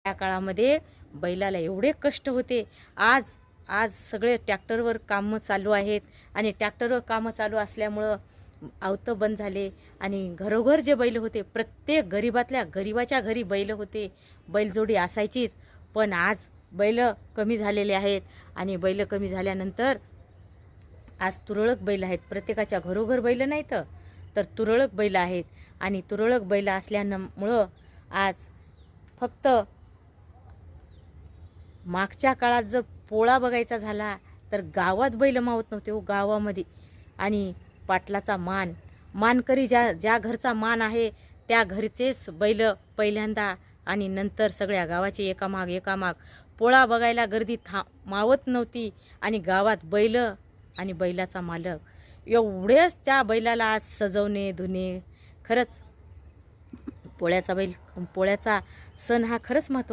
त्या काळामध्ये बैलाला एवढे कष्ट होते. आज आज सगळे ट्रॅक्टरवर कामं चालू आहेत आणि ट्रॅक्टरवर कामं चालू असल्यामुळं आवतं बंद झाले आणि घरोघर जे बैल होते, प्रत्येक गरीबातल्या गरीबाच्या घरी बैल होते, बैलजोडी असायचीच. पण आज बैल कमी झालेले आहेत आणि बैल कमी झाल्यानंतर आज तुरळक बैल आहेत. प्रत्येकाच्या घरोघर बैल नाहीत, तर तुरळक बैल आहेत आणि तुरळक बैल असल्यामुळं आज फक्त मागच्या काळात जर पोळा बघायचा झाला तर गावात बैल मावत नव्हते हो, गावामध्ये. आणि पाटलाचा मानकरी ज्या घरचा मान आहे त्या घरचेच बैल पहिल्यांदा आणि नंतर सगळ्या गावाची एकामाग पोळा बघायला गर्दी मावत नव्हती. आणि गावात बैल आणि बैलाचा मालक एवढेच त्या बैलाला आज सजवणे धुणे. खरंच पोळ्याचा सण हा खरंच महत्त्वाचा.